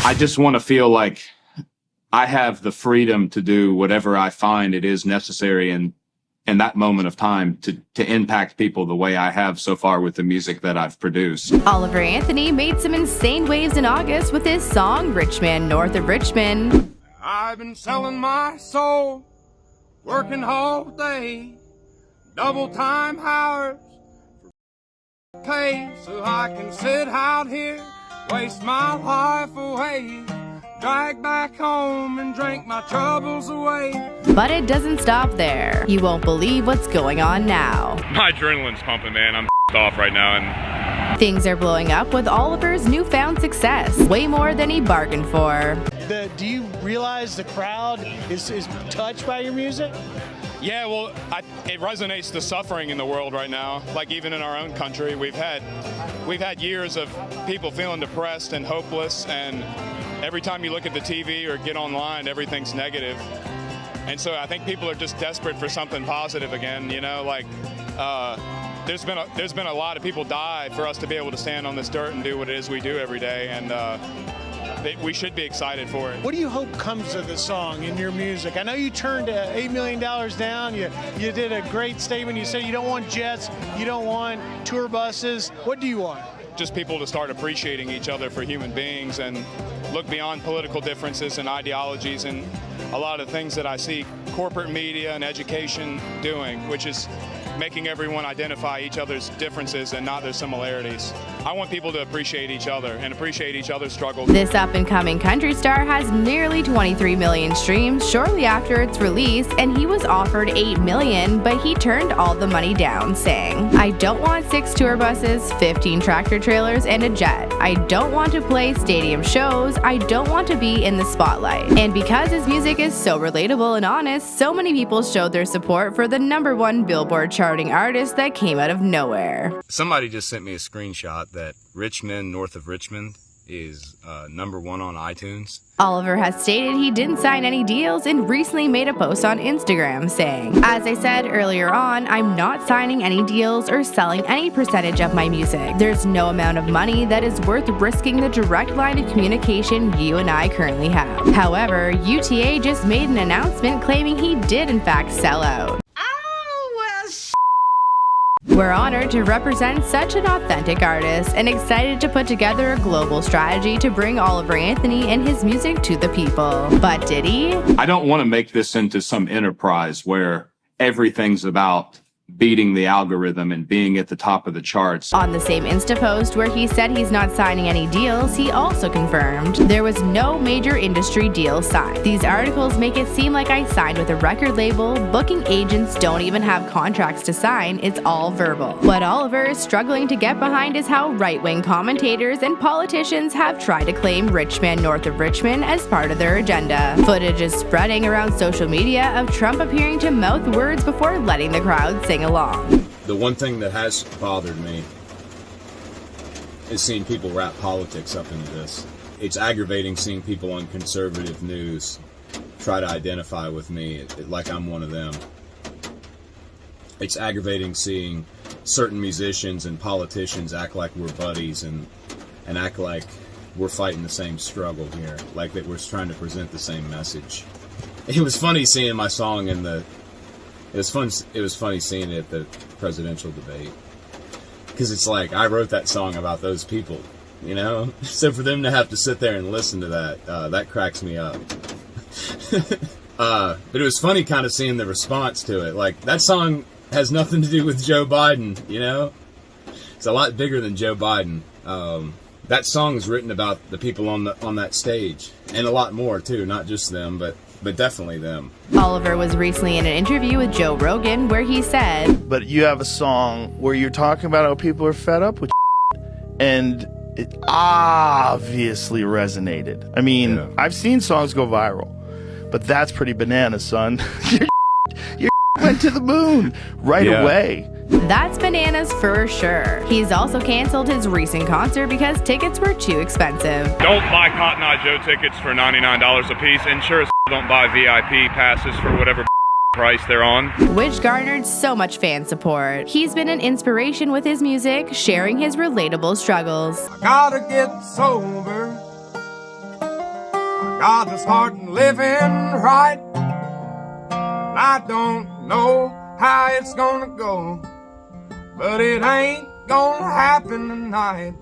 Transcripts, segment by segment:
I just want to feel like I have the freedom to do whatever I find it is necessary in that moment of time to impact people the way I have so far with the music that I've produced. Oliver Anthony made some insane waves in August with his song Man North of Richmond. I've been selling my soul, working all day, double time hours for pay, so I can sit out here, waste my life away, drag back home and drink my troubles away. But it doesn't stop there. You won't believe what's going on now. My adrenaline's pumping, man. I'm off right now, and things are blowing up with Oliver's newfound success, way more than he bargained for. Do you realize the crowd is touched by your music? yeah, well, it resonates the suffering in the world right now. Like even in our own country, we've had years of people feeling depressed and hopeless, and every time you look at the TV or get online, everything's negative. And so I think people are just desperate for something positive again. You know, like there's been a lot of people die for us to be able to stand on this dirt and do what it is we do every day, and we should be excited for it. What do you hope comes of the song in your music? I know you turned $8 million down. You did a great statement. You said you don't want jets, you don't want tour buses. What do you want? Just people to start appreciating each other for human beings and look beyond political differences and ideologies and a lot of things that I see corporate media and education doing, which is making everyone identify each other's differences and not their similarities. I want people to appreciate each other and appreciate each other's struggles. This up-and-coming country star has nearly 23 million streams shortly after its release, and he was offered $8 million, but he turned all the money down, saying, "I don't want 6 tour buses, 15 tractor trailers, and a jet. I don't want to play stadium shows. I don't want to be in the spotlight." And because his music is so relatable and honest, so many people showed their support for the #1 Billboard charting artist that came out of nowhere. Somebody just sent me a screenshot that Man North of Richmond is #1 on iTunes. Oliver has stated he didn't sign any deals and recently made a post on Instagram saying, "As I said earlier on, I'm not signing any deals or selling any percentage of my music. There's no amount of money that is worth risking the direct line of communication you and I currently have." However, UTA just made an announcement claiming he did in fact sell out. We're honored to represent such an authentic artist and excited to put together a global strategy to bring Oliver Anthony and his music to the people. But did he? I don't want to make this into some enterprise where everything's about beating the algorithm and being at the top of the charts. On the same Insta post where he said he's not signing any deals, he also confirmed there was no major industry deal signed. These articles make it seem like I signed with a record label. Booking agents don't even have contracts to sign, it's all verbal. What Oliver is struggling to get behind is how right-wing commentators and politicians have tried to claim Man North of Richmond as part of their agenda. Footage is spreading around social media of Trump appearing to mouth words before letting the crowd sing along. The one thing that has bothered me is seeing people wrap politics up into this. It's aggravating seeing people on conservative news try to identify with me like I'm one of them. It's aggravating seeing certain musicians and politicians act like we're buddies and act like we're fighting the same struggle here, like that we're trying to present the same message. It was funny seeing my song in the It was funny seeing it at the presidential debate, because it's like I wrote that song about those people, you know. So for them to have to sit there and listen to that cracks me up. But it was funny kind of seeing the response to it. Like, that song has nothing to do with Joe Biden, you know. It's a lot bigger than Joe Biden. That song is written about the people on that stage, and a lot more too, not just them, but definitely them. Oliver was recently in an interview with Joe Rogan where he said, "But you have a song where you're talking about how people are fed up with and it obviously resonated. I mean, yeah. I've seen songs go viral, but that's pretty bananas, son. Your went to the moon right away." That's bananas for sure. He's also canceled his recent concert because tickets were too expensive. Don't buy Cotton Eye Joe tickets for $99 a piece, and sure as don't buy VIP passes for whatever price they're on. Which garnered so much fan support. He's been an inspiration with his music, sharing his relatable struggles. I gotta get sober, got to start living right. I don't know how it's gonna go, but it ain't gonna happen tonight.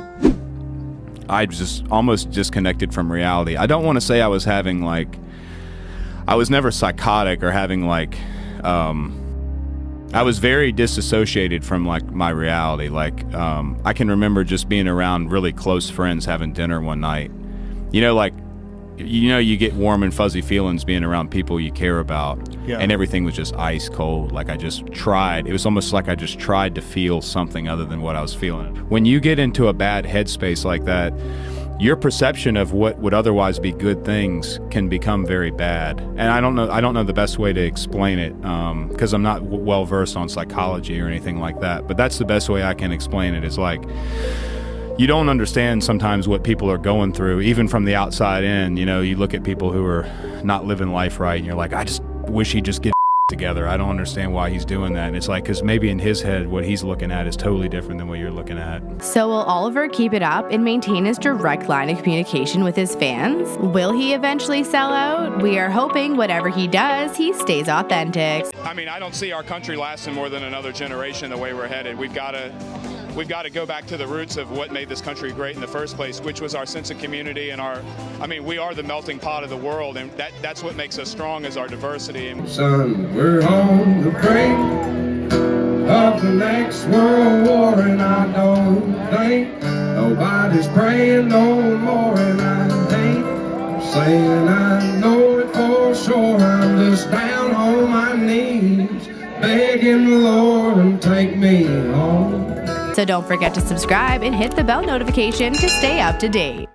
I just almost disconnected from reality. I don't want to say I was having like, I was never psychotic or having like, I was very disassociated from like my reality. Like, I can remember just being around really close friends having dinner one night. You know, like, you know, you get warm and fuzzy feelings being around people you care about. Yeah. And everything was just ice cold. Like I just tried. It was almost like I just tried to feel something other than what I was feeling. When you get into a bad headspace like that, your perception of what would otherwise be good things can become very bad. And I don't know the best way to explain it, because I'm not well versed on psychology or anything like that. But that's the best way I can explain it, is like, you don't understand sometimes what people are going through, even from the outside in. You know, you look at people who are not living life right, and you're like, I just wish he'd just get together. I don't understand why he's doing that. And it's like, because maybe in his head, what he's looking at is totally different than what you're looking at. So will Oliver keep it up and maintain his direct line of communication with his fans? Will he eventually sell out? We are hoping whatever he does, he stays authentic. I mean, I don't see our country lasting more than another generation the way we're headed. We've got to go back to the roots of what made this country great in the first place, which was our sense of community and we are the melting pot of the world, and that's what makes us strong, is our diversity. Son, we're on the brink of the next world war, and I don't think nobody's praying no more, and I ain't saying I know it for sure. I'm just down on my knees, begging the Lord to take me home. So don't forget to subscribe and hit the bell notification to stay up to date.